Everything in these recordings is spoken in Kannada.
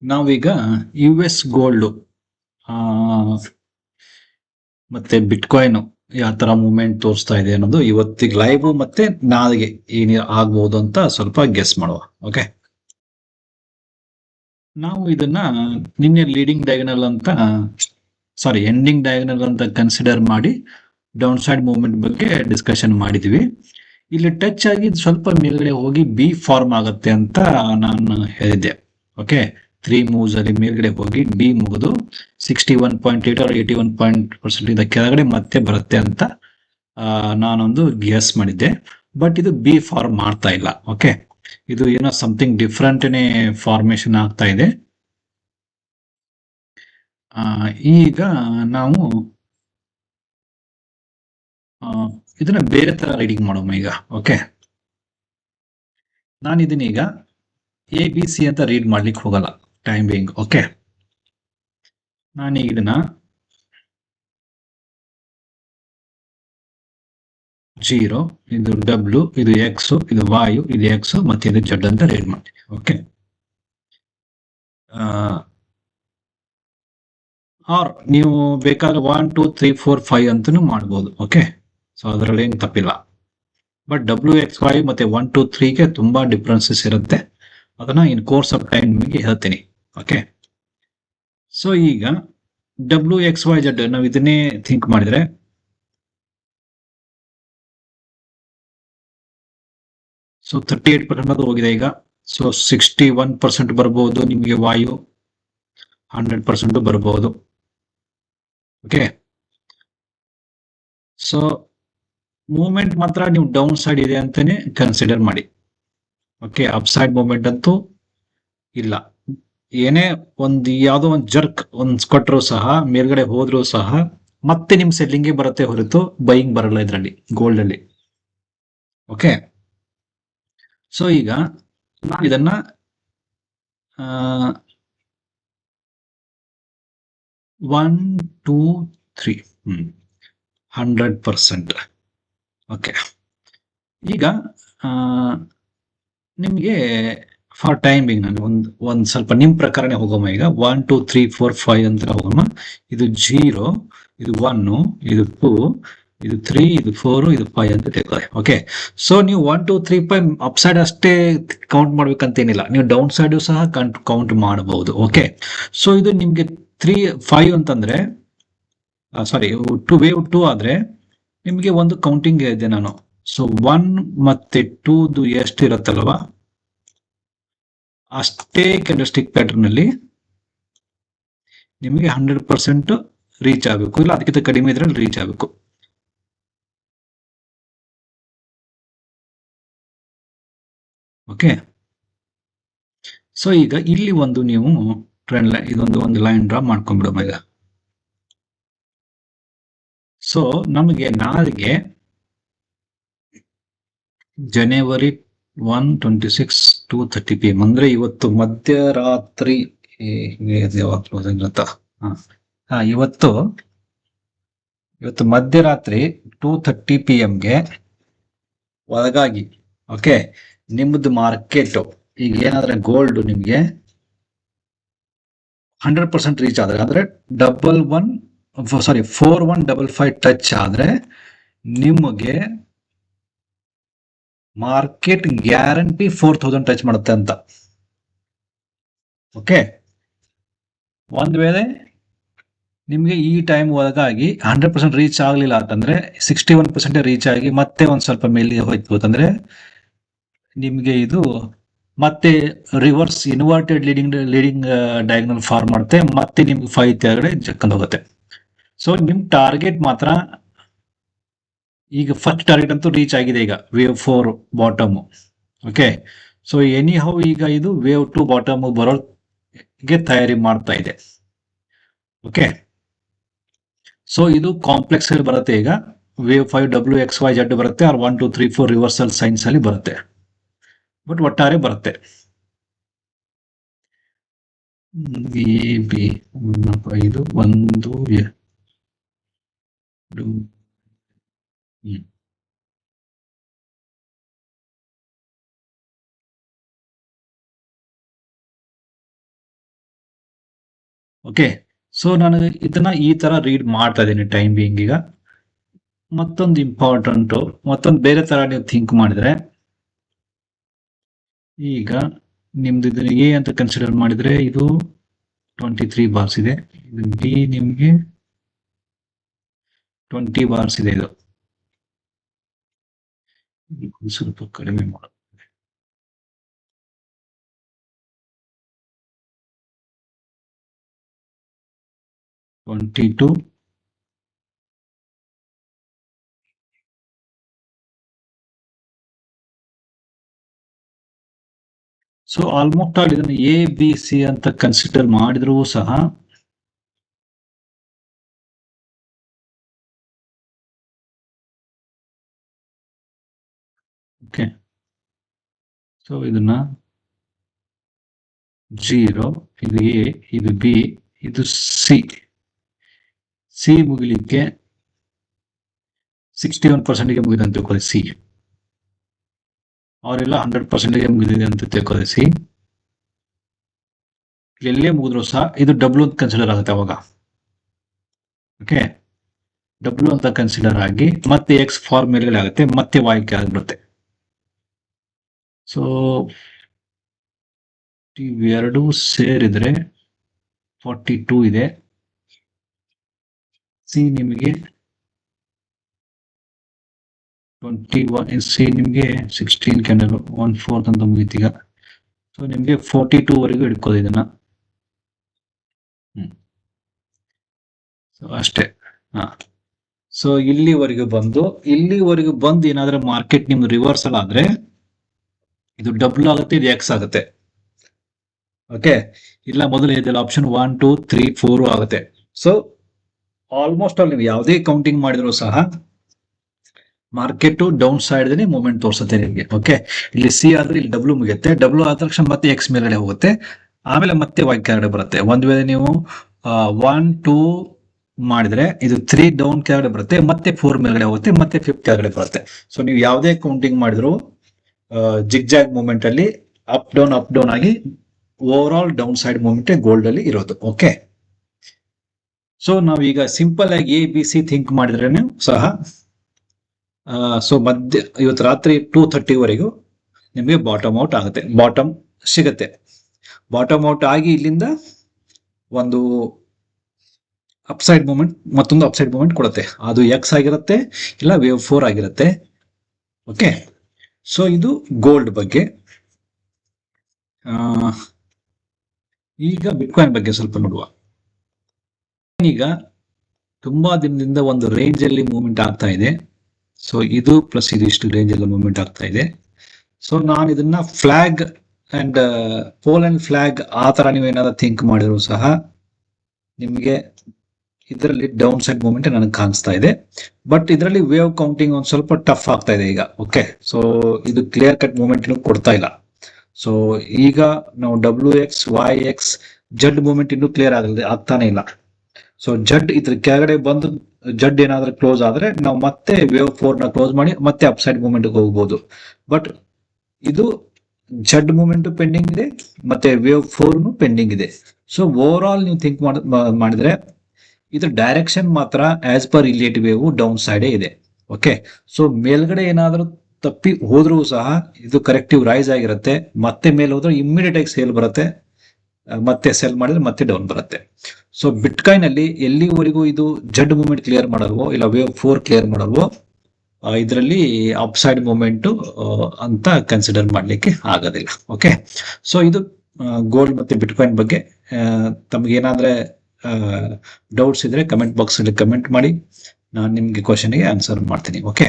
ನಾವೀಗ ಯು ಎಸ್ ಗೋಲ್ಡ್ ಮತ್ತೆ ಬಿಟ್ಕಾಯಿನ್ ಯಾವ ತರ ಮೂವ್ಮೆಂಟ್ ತೋರಿಸ್ತಾ ಇದೆ ಅನ್ನೋದು ಇವತ್ತಿಗೆ ಲೈವ್ ಮತ್ತೆ ನಾಳೆಗೆ ಏನ್ ಆಗ್ಬಹುದು ಅಂತ ಸ್ವಲ್ಪ ಗೆಸ್ ಮಾಡುವ. ಓಕೆ, ನಾವು ಇದನ್ನ ನಿನ್ನೆ ಲೀಡಿಂಗ್ ಡಯಾಗನಲ್ ಅಂತ ಸಾರಿ ಎಂಡಿಂಗ್ ಡಯಾಗನಲ್ ಅಂತ ಕನ್ಸಿಡರ್ ಮಾಡಿ ಡೌನ್ ಸೈಡ್ ಮೂವ್ಮೆಂಟ್ ಬಗ್ಗೆ ಡಿಸ್ಕಷನ್ ಮಾಡಿದ್ವಿ. ಇಲ್ಲಿ ಟಚ್ ಆಗಿ ಸ್ವಲ್ಪ ಮೇಲ್ಗಡೆ ಹೋಗಿ ಬಿ ಫಾರ್ಮ್ ಆಗುತ್ತೆ ಅಂತ ನಾನು ಹೇಳಿದ್ದೆ. ಓಕೆ, 3 ಮೂವ್ಸ್ ಅಲ್ಲಿ ಮೇಲ್ಗಡೆ ಹೋಗಿ ಬಿ ಮುಗಿದು 61.8 or 81% ಇಂದ ಕೆಳಗಡೆ ಮತ್ತೆ ಬರುತ್ತೆ ಅಂತ ನಾನೊಂದು ಗೆಸ್ ಮಾಡಿದ್ದೆ. ಬಟ್ ಇದು ಬಿ ಫಾರ್ಮ್ ಮಾಡ್ತಾ ಇಲ್ಲ. ಓಕೆ, ಇದು ಏನೋ ಸಮಥಿಂಗ್ ಡಿಫ್ರೆಂಟ್ನೇ ಫಾರ್ಮೇಶನ್ ಆಗ್ತಾ ಇದೆ. ಈಗ ನಾವು ಇದನ್ನ ಬೇರೆ ತರ ರೀಡಿಂಗ್ ಮಾಡೋಣ ಈಗ. ಓಕೆ, ನಾನು ಇದನ್ನೀಗ ಎ ಬಿ ಸಿ ಅಂತ ರೀಡ್ ಮಾಡ್ಲಿಕ್ಕೆ ಹೋಗಲ್ಲ ಟೈಮ್ ಬೇಯಿಂಗ್. ಓಕೆ, ನಾನೀಗ ಇದನ್ನ 0, ಇದು ಡಬ್ಲ್ಯೂ, ಇದು ಎಕ್ಸ್, ಇದು ವಾಯು, ಇದು ಎಕ್ಸ್ ಮತ್ತೆ ಇದು ಜಡ್ ಅಂತ ರೀಡ್ ಮಾಡ್ತೀನಿ. ಓಕೆ, ಆರ್ ನೀವು ಬೇಕಾದ್ರೆ 1 2 3 4 5 ಅಂತಾನು ಮಾಡ್ಬೋದು. ಓಕೆ, ಸೊ ಅದರಲ್ಲಿ ಏನು ತಪ್ಪಿಲ್ಲ. ಬಟ್ ಡಬ್ಲ್ಯೂ ಎಕ್ಸ್ ವೈ ಮತ್ತೆ 1 2 3ಗೆ ತುಂಬಾ ಡಿಫ್ರೆನ್ಸಸ್ ಇರುತ್ತೆ. ಅದನ್ನ ಇನ್ ಕೋರ್ಸ್ ಆಫ್ ಟೈಮ್ ನಿಮಗೆ ಹೇಳ್ತೀನಿ. ಓಕೆ, ಸೊ ಈಗ ಡಬ್ಲ್ಯೂ ಎಕ್ಸ್ ವೈ ಜೆಡ್ ನಾವು ಇದನ್ನೇ ಥಿಂಕ್ ಮಾಡಿದ್ರೆ ಸೊ 38% ಅದು ಹೋಗಿದೆ ಈಗ. ಸೊ 61% ಬರ್ಬೋದು ನಿಮಗೆ ವಾಯು, 100% ಬರ್ಬೋದು. ಓಕೆ, ಸೊ ಮೂವ್ಮೆಂಟ್ ಮಾತ್ರ ನೀವು ಡೌನ್ ಸೈಡ್ ಇದೆ ಅಂತಾನೆ ಕನ್ಸಿಡರ್ ಮಾಡಿ. ಓಕೆ, ಅಪ್ ಸೈಡ್ ಮೂವ್ಮೆಂಟ್ ಅಂತೂ ಇಲ್ಲ. ಏನೇ ಒಂದು ಯಾವುದೋ ಒಂದು ಜರ್ಕ್ ಒಂದು ಕೊಟ್ಟರು ಸಹ ಮೇಲ್ಗಡೆ ಹೋದ್ರೂ ಸಹ ಮತ್ತೆ ನಿಮ್ ಸೆಲ್ಲಿಂಗ್ಗೆ ಬರುತ್ತೆ ಹೊರತು ಬೈಯಿಂಗ್ ಬರಲ್ಲ ಇದರಲ್ಲಿ ಗೋಲ್ಡ್ ಅಲ್ಲಿ. ಓಕೆ, ಸೊ ಈಗ ನಾನು ಇದನ್ನ 1 2 3 100%. ಓಕೆ, ಈಗ ನಿಮಗೆ ಫಾರ್ ಟೈಮಿಂಗ್ ನಾನು ಒಂದು ಸ್ವಲ್ಪ ನಿಮ್ ಪ್ರಕಾರನೇ ಹೋಗೋಮ. ಈಗ 1 2 3 4 5 ಅಂತ ಹೋಗೋಮ. ಇದು 0, ಇದು 1, ಇದು 2, ಇದು 3, ಇದು 4, ಇದು 5 ಅಂತ ತೆಗೆದುಕೊಳ್ಳಿ. ಓಕೆ, ಸೊ ನೀವು 1 2 3 5 ಅಪ್ ಸೈಡ್ ಅಷ್ಟೇ ಕೌಂಟ್ ಮಾಡ್ಬೇಕಂತೇನಿಲ್ಲ, ನೀವು ಡೌನ್ ಸೈಡ್ ಸಹ ಕೌಂಟ್ ಮಾಡಬಹುದು. ಓಕೆ, ಸೊ ಇದು ನಿಮ್ಗೆ 3 5 ಅಂತಂದ್ರೆ ಸಾರಿ 2 ವೇವ್ 2 ಆದ್ರೆ ನಿಮಗೆ ಒಂದು ಕೌಂಟಿಂಗ್ ಇದೆ ನಾನು. ಸೊ 1 ಮತ್ತೆ 2 ಎಷ್ಟು ಇರುತ್ತಲ್ವಾ ಅಷ್ಟೇ ಕ್ಯಾಂಡಲ್ಸ್ಟಿಕ್ ಪ್ಯಾಟರ್ನ್ ಅಲ್ಲಿ ನಿಮಗೆ 100% ರೀಚ್ ಆಗಬೇಕು, ಇಲ್ಲ ಅದಕ್ಕಿಂತ ಕಡಿಮೆ ಇದ್ರಲ್ಲಿ ರೀಚ್ ಆಗಬೇಕು. ಓಕೆ, ಸೊ ಈಗ ಇಲ್ಲಿ ಒಂದು ನೀವು ಟ್ರೆಂಡ್ ಲೈನ್ ಒಂದು ಲೈನ್ ಡ್ರಾ ಮಾಡ್ಕೊಂಡ್ಬಿಡೋಣ ಈಗ. ಸೊ ನಮಗೆ ನಾಳೆಗೆ ಜನವರಿ 1 26 2:30 PM ಅಂದ್ರೆ ಇವತ್ತು ಮಧ್ಯರಾತ್ರಿ ಇವತ್ತು ಮಧ್ಯರಾತ್ರಿ 2:30 PM ಒಳಗಾಗಿ ಓಕೆ ನಿಮ್ದು ಮಾರ್ಕೆಟ್ ಈಗ ಏನಾದ್ರೆ ಗೋಲ್ಡ್ ನಿಮ್ಗೆ 100% ರೀಚ್ ಆದ್ರೆ ಅಂದ್ರೆ 4155 ಟಚ್ ಆದ್ರೆ ನಿಮಗೆ ಮಾರ್ಕೆಟ್ ಗ್ಯಾರಂಟಿ 4000 ಟಚ್ ಮಾಡುತ್ತೆ ಅಂತ. ಓಕೆ, ಒಂದ್ ವೇಳೆ ನಿಮ್ಗೆ ಈ ಟೈಮ್ ಒಳಗಾಗಿ 100% ರೀಚ್ ಆಗ್ಲಿಲ್ಲ ಅಂತಂದ್ರೆ 61% ರೀಚ್ ಆಗಿ ಮತ್ತೆ ಒಂದ್ ಸ್ವಲ್ಪ ಮೇಲೆ ಹೋಯ್ತು ಅಂತಂದ್ರೆ ನಿಮ್ಗೆ ಇದು ಮತ್ತೆ reverse inverted leading diagonal form ಮಾಡುತ್ತೆ, ಮತ್ತೆ ನಿಮ್ಗೆ 5 ಕೆಳಗಡೆ ಜಕ್ಕಂದು ಹೋಗುತ್ತೆ. ಸೊ ನಿಮ್ ಟಾರ್ಗೆಟ್ ಮಾತ್ರ ಈಗ ಫಸ್ಟ್ ಟಾರ್ಗೆಟ್ ಅಂತೂ ರೀಚ್ ಆಗಿದೆ ಈಗ wave 4 bottom. Okay, so any how ಈಗ ಇದು ವೇವ್ 2 ಬಾಟಮ್ ಬರೋಗೆ ತಯಾರಿ ಮಾಡ್ತಾ ಇದೆ. ಓಕೆ, ಸೊ ಇದು ಕಾಂಪ್ಲೆಕ್ಸ್ ಅಲ್ಲಿ ಬರುತ್ತೆ. ಈಗ wave 5 W X Y Z ಬರುತ್ತೆ, ಆರ್ 1 2 3 4 ರಿವರ್ಸಲ್ ಸೈನ್ಸ್ ಅಲ್ಲಿ ಬರುತ್ತೆ. ಬಟ್ ಒಟ್ಟಾರೆ ಬರುತ್ತೆ ಎ ಬಿ 5 1 2 ಓಕೆ, ಸೊ ನಾನು ಇದನ್ನ ಈ ತರ ರೀಡ್ ಮಾಡ್ತಾ ಇದ್ದೀನಿ ಟೈಮ್ ಬೀಯಿಂಗ್. ಈಗ ಮತ್ತೊಂದು ಇಂಪಾರ್ಟೆಂಟ್, ಮತ್ತೊಂದು ಬೇರೆ ತರ ನೀವು ಥಿಂಕ್ ಮಾಡಿದ್ರೆ, ಈಗ ನಿಮ್ದು ಇದನ್ನ ಎ ಅಂತ ಕನ್ಸಿಡರ್ ಮಾಡಿದ್ರೆ ಇದು 23 ಬಾರ್ಸ್ ಇದೆ, ಇದು ಬಿ ನಿಮ್ಗೆ 20 ಬಾರ್ಸ್ ಇದೆ. ಇದು ಸ್ವಲ್ಪ ಕಡಿಮೆ ಮಾಡ, 22. ಸೊ ಆಲ್ಮೋಸ್ಟ್ ಆಲ್ ಇದನ್ನು ಎ ಬಿ ಸಿ ಅಂತ ಕನ್ಸಿಡರ್ ಮಾಡಿದ್ರೂ ಸಹ ಓಕೆ, ಸೊ ಇದನ್ನ 0, ಇದು ಎ, ಇದು ಬಿ, ಇದು ಸಿ ಮುಗಿಲಿಕ್ಕೆ 61%ಗೆ ಮುಗಿದೆ ಅಂತ ತಿಳ್ಕೊಳ್ಳಿ. ಸಿ ಅವರೆಲ್ಲ 100%ಗೆ ಮುಗಿದಿದೆ ಅಂತ ತಿಳ್ಕೊಳ್ಳಿ. ಸಿ ಎಲ್ಲೇ ಮುಗಿದ್ರು ಸಹ ಇದು ಡಬ್ಲ್ಯೂ ಅಂತ ಕನ್ಸಿಡರ್ ಆಗುತ್ತೆ ಅವಾಗ. ಓಕೆ, ಡಬ್ಲ್ಯೂ ಅಂತ ಕನ್ಸಿಡರ್ ಆಗಿ ಮತ್ತೆ ಎಕ್ಸ್ ಫಾರ್ಮ್ ಮೇಲ್ಗಡೆ ಆಗುತ್ತೆ, ಮತ್ತೆ ವಾಯ್ಕೆ ಆಗಿಬಿಡುತ್ತೆ. ಸೊ ಇವೆರಡೂ ಸೇರಿದ್ರೆ 42 ಇದೆ. ಸಿ ನಿಮಗೆ 21, ಸಿ ನಿಮಗೆ 16 ಕ್ಯಾಂಡಲ್ 1/4 ಅಂತ ಮುಗೀತೀಗ. ಸೊ ನಿಮಗೆ 42 ವರೆಗೂ ಹಿಡ್ಕೋದು ಇದನ್ನ. ಸೊ ಅಷ್ಟೇ. ಸೊ ಇಲ್ಲಿವರೆಗೂ ಬಂದು ಏನಾದ್ರೆ ಮಾರ್ಕೆಟ್ ನಿಮ್ದು ರಿವರ್ಸಲ್ ಆದ್ರೆ ಇದು ಡಬಲ್ ಆಗುತ್ತೆ, ಇದು ಎಕ್ಸ್ ಆಗುತ್ತೆ. ಓಕೆ, ಇಲ್ಲ ಮೊದಲು ಇದೆಲ್ಲ ಆಪ್ಷನ್ 1 2 3 4 ಆಗುತ್ತೆ. ಸೊ ಆಲ್ಮೋಸ್ಟ್ ಆಲ್ ನೀವು ಯಾವುದೇ ಕೌಂಟಿಂಗ್ ಮಾಡಿದ್ರು ಸಹ ಮಾರ್ಕೆಟ್ ಡೌನ್ ಸೈಡ್ ಮೂವ್ಮೆಂಟ್ ತೋರಿಸುತ್ತೆ ನಿಮಗೆ. ಓಕೆ, ಇಲ್ಲಿ ಸಿ ಆದ್ರೆ ಇಲ್ಲಿ ಡಬ್ಲ್ಯೂ ಮುಗಿಯುತ್ತೆ, ಡಬ್ಲ್ಯೂ ಆದ ತಕ್ಷಣ ಮತ್ತೆ ಎಕ್ಸ್ ಮೇಲ್ಗಡೆ ಹೋಗುತ್ತೆ, ಆಮೇಲೆ ಮತ್ತೆ ವೈ ಕೆಳಗಡೆ ಬರುತ್ತೆ. ಒಂದ್ ವೇಳೆ ನೀವು 1 2 ಮಾಡಿದ್ರೆ ಇದು 3 ಡೌನ್ ಕೆಳಗಡೆ ಬರುತ್ತೆ, ಮತ್ತೆ 4 ಮೇಲ್ಗಡೆ ಹೋಗುತ್ತೆ, ಮತ್ತೆ 5 ಕೆಳಗಡೆ ಬರುತ್ತೆ. ಸೊ ನೀವು ಯಾವುದೇ ಕೌಂಟಿಂಗ್ ಮಾಡಿದ್ರು ಜಿಗ್ಜಾಗ್ ಮೂವ್ಮೆಂಟ್ ಅಲ್ಲಿ ಅಪ್ ಡೌನ್ ಆಗಿ over all down side movement gold ಅಲ್ಲಿ ಇರೋದು. ಓಕೆ, ಸೊ ನಾವೀಗ ಸಿಂಪಲ್ ಆಗಿ ಎ ಬಿ ಸಿ ಥಿಂಕ್ ಮಾಡಿದ್ರೇನು ಸಹ ಸೊ ಇವತ್ತು ರಾತ್ರಿ 2:30 ವರೆಗೂ ನಿಮಗೆ ಬಾಟಮ್ ಔಟ್ ಆಗುತ್ತೆ, ಬಾಟಮ್ ಸಿಗುತ್ತೆ. ಬಾಟಮ್ ಔಟ್ ಆಗಿ ಇಲ್ಲಿಂದ ಒಂದು ಅಪ್ಸೈಡ್ ಮೂವ್ಮೆಂಟ್, ಮತ್ತೊಂದು ಅಪ್ಸೈಡ್ ಮೂವ್ಮೆಂಟ್ ಕೊಡುತ್ತೆ. ಅದು ಎಕ್ಸ್ ಆಗಿರುತ್ತೆ, ಇಲ್ಲ ವೇವ್ 4 ಆಗಿರುತ್ತೆ. ಓಕೆ, ಸೊ ಇದು ಗೋಲ್ಡ್ ಬಗ್ಗೆ. ಈಗ ಬಿಟ್ಕಾಯಿನ್ ಬಗ್ಗೆ ಸ್ವಲ್ಪ ನೋಡುವ. ಈಗ ತುಂಬಾ ದಿನದಿಂದ ಒಂದು ರೇಂಜ್ ಅಲ್ಲಿ ಮೂವ್ಮೆಂಟ್ ಆಗ್ತಾ ಇದೆ. ಸೊ ಇದು ಪ್ಲಸ್ ಇದು ಇಷ್ಟು ರೇಂಜ್ ಅಲ್ಲಿ ಮೂವ್ಮೆಂಟ್ ಆಗ್ತಾ ಇದೆ. ಸೊ ನಾನು ಇದನ್ನ ಫ್ಲಾಗ್ ಅಂಡ್ ಪೋಲೆಂಡ್ ಫ್ಲಾಗ್ ಆ ತರ ನೀವು ಏನಾದ್ರು ಥಿಂಕ್ ಮಾಡಿದ್ರು ಸಹ ನಿಮಗೆ ಇದರಲ್ಲಿ ಡೌನ್ ಸೈಡ್ ಮೂವ್ಮೆಂಟ್ ನನಗೆ ಕಾಣಿಸ್ತಾ ಇದೆ. ಬಟ್ ಇದರಲ್ಲಿ ವೇವ್ ಕೌಂಟಿಂಗ್ ಒಂದ್ ಸ್ವಲ್ಪ ಟಫ್ ಆಗ್ತಾ ಇದೆ ಈಗ. ಓಕೆ, ಸೊ ಇದು ಕ್ಲಿಯರ್ ಕಟ್ ಮೂವ್ಮೆಂಟ್ ಕೊಡ್ತಾ ಇಲ್ಲ. ಸೊ ಈಗ ನಾವು WX, YX, ಜಡ್ ಮೂವ್ಮೆಂಟ್ ಇನ್ನೂ ಕ್ಲಿಯರ್ ಆಗ್ತಾನೆ ಇಲ್ಲ. ಸೊ ಜಡ್ ಇದ್ರ ಕೆಳಗಡೆ ಬಂದು ಜಡ್ ಏನಾದ್ರೂ ಕ್ಲೋಸ್ ಆದ್ರೆ ನಾವು ಮತ್ತೆ ವೇವ್ 4 ನ ಕ್ಲೋಸ್ ಮಾಡಿ ಮತ್ತೆ ಅಪ್ಸೈಡ್ ಮೂವ್ಮೆಂಟ್ ಹೋಗ್ಬೋದು. ಬಟ್ ಇದು ಜಡ್ ಮೂವ್ಮೆಂಟ್ ಪೆಂಡಿಂಗ್ ಇದೆ, ಮತ್ತೆ ವೇವ್ 4 ಪೆಂಡಿಂಗ್ ಇದೆ. ಸೊ ಓವರ್ ಆಲ್ ನೀವು ಥಿಂಕ್ ಮಾಡಿದ್ರೆ ಇದು ಡೈರೆಕ್ಷನ್ ಮಾತ್ರ as per Elliott wave down side ಇದೆ. ಓಕೆ, ಸೊ ಮೇಲ್ಗಡೆ ಏನಾದ್ರೂ ತಪ್ಪಿ ಹೋದ್ರೂ ಸಹ ಇದು ಕರೆಕ್ಟಿವ್ ರೈಸ್ ಆಗಿರುತ್ತೆ, ಮತ್ತೆ ಮೇಲೆ ಹೋದ್ರೆ ಇಮ್ಮಿಡಿಯೇಟ್ ಆಗಿ ಸೇಲ್ ಬರುತ್ತೆ, ಮತ್ತೆ ಸೆಲ್ ಮಾಡಿದ್ರೆ ಮತ್ತೆ ಡೌನ್ ಬರುತ್ತೆ. ಸೊ ಬಿಟ್ಕಾಯಿನ್ ಅಲ್ಲಿ ಎಲ್ಲಿವರೆಗೂ ಇದು ಜಡ್ ಮೂವ್ಮೆಂಟ್ ಕ್ಲಿಯರ್ ಮಾಡಲ್ವೋ, ಇಲ್ಲ ವೇವ್ 4 ಕ್ಲಿಯರ್ ಮಾಡಲ್ವೋ, ಇದರಲ್ಲಿ ಅಪ್ಸೈಡ್ ಮೂವ್ಮೆಂಟ್ ಅಂತ ಕನ್ಸಿಡರ್ ಮಾಡ್ಲಿಕ್ಕೆ ಆಗೋದಿಲ್ಲ. ಓಕೆ, ಸೊ ಇದು ಗೋಲ್ಡ್ ಮತ್ತೆ ಬಿಟ್ಕಾಯಿನ್ ಬಗ್ಗೆ. ತಮ್ಗೆ ಏನಾದ್ರೆ ಡೌಟ್ಸ್ ಇದ್ರೆ ಕಮೆಂಟ್ ಬಾಕ್ಸ್ ಅಲ್ಲಿ ಕಮೆಂಟ್ ಮಾಡಿ, ನಾನು ನಿಮ್ಗೆ ಕ್ವಶನ್ಗೆ ಆನ್ಸರ್ ಮಾಡ್ತೀನಿ. ಓಕೆ,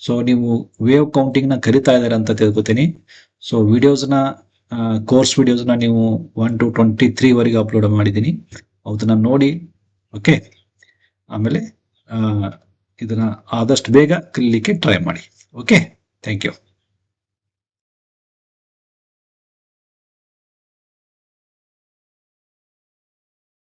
ಸೊ ನೀವು ವೇವ್ ಕೌಂಟಿಂಗ್ ನ ಕರಿತಾ ಇದ್ದಾರೆ ಅಂತ ತಿಳ್ಕೊತೀನಿ. ಸೊ ವಿಡಿಯೋಸ್ನ ಕೋರ್ಸ್ ವಿಡಿಯೋಸ್ನ ನೀವು 1 to 23 ವರೆಗೆ ಅಪ್ಲೋಡ್ ಮಾಡಿದ್ದೀನಿ, ಅದನ್ನ ನೋಡಿ. ಓಕೆ, ಆಮೇಲೆ ಇದನ್ನ ಆದಷ್ಟು ಬೇಗ ಕಲಿಲಿಕ್ಕೆ ಟ್ರೈ ಮಾಡಿ. Okay, thank you.